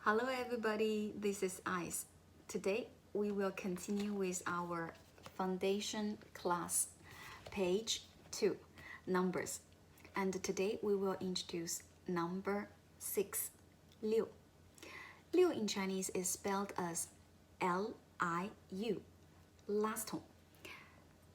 Hello everybody, this is I.C.E. Today we will continue with our foundation class, page 2, numbers. And today we will introduce number 6, 六. 六 in Chinese is spelled as L-I-U, last tone.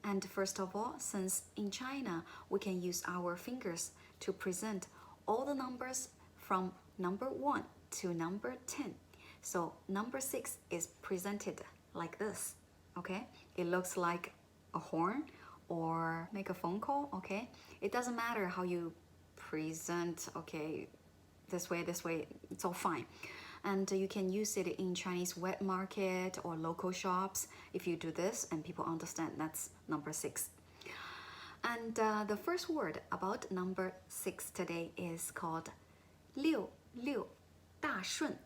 And first of all, since in China we can use our fingers to present all the numbers from number 1 to number 10. So number 6 is presented like this, okay? It looks like a horn or make a phone call, okay? It doesn't matter how you present, okay, this way, it's all fine. And you can use it in Chinese wet market or local shops. If you do this and people understand, that's number 6. And the first word about number 6 today is called 六六大顺.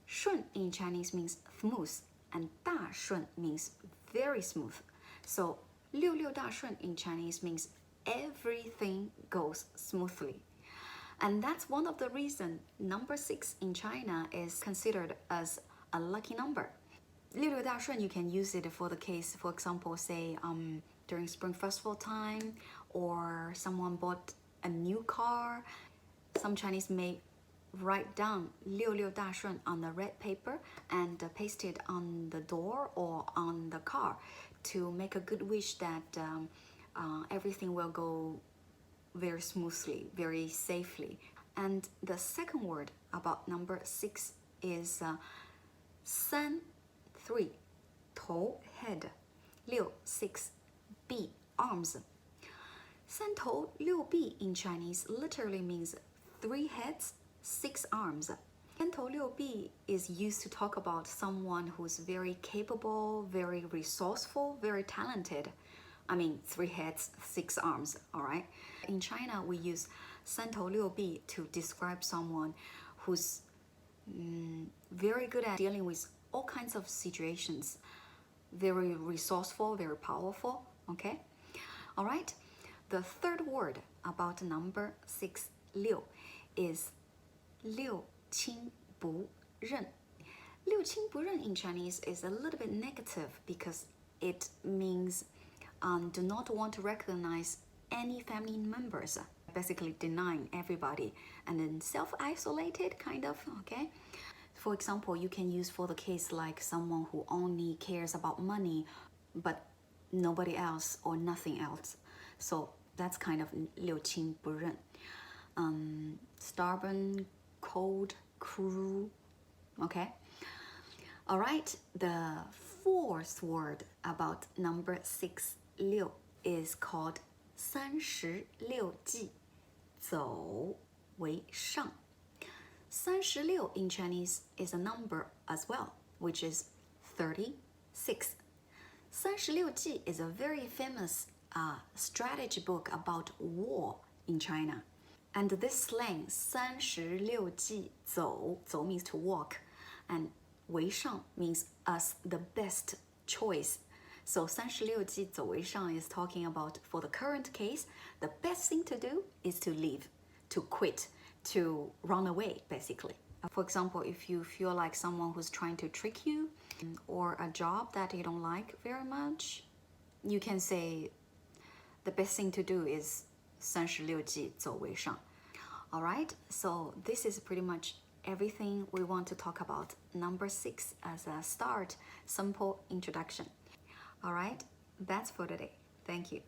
顺 in Chinese means smooth and 大顺 means very smooth. So 六六大顺 in Chinese means everything goes smoothly. And that's one of the reasons number 6 in China is considered as a lucky number. 六六大顺, you can use it for the case, for example, say during Spring Festival time, or someone bought a new car. Some Chinese may write down 六六大顺 on the red paper and paste it on the door or on the car to make a good wish that everything will go very smoothly, very safely. And the second word about number 6 is 三 3, 头 head, 六 6, 臂 arms. 三头六臂 in Chinese literally means 3 heads, 6 arms. 三头六臂 is used to talk about someone who's very capable, very resourceful, very talented. I mean, 3 heads, 6 arms, all right? In China, we use 三头六臂 to describe someone who's very good at dealing with all kinds of situations, very resourceful, very powerful, okay? All right? The third word about number 6, 六, is 六亲不认. 六亲不认 in Chinese is a little bit negative because it means do not want to recognize any family members, basically denying everybody, and then self-isolated kind of, okay? For example, you can use for the case like someone who only cares about money, but nobody else or nothing else. So that's kind of 六亲不认. Stubborn, cold, cruel, okay? All right, the fourth word about number 6, 六, is called 36计, 走为上. 36 in Chinese is a number as well, which is 36. 36计 is a very famous strategy book about war in China. And this slang, 36计走, 走 means to walk, and 为上 means as the best choice. So 36计走为上 is talking about, for the current case, the best thing to do is to leave, to quit, to run away, basically. For example, if you feel like someone who's trying to trick you or a job that you don't like very much, you can say the best thing to do is 36计走为上. All right, so this is pretty much everything we want to talk about number 6 as a start, simple introduction. All right, that's for today. Thank you.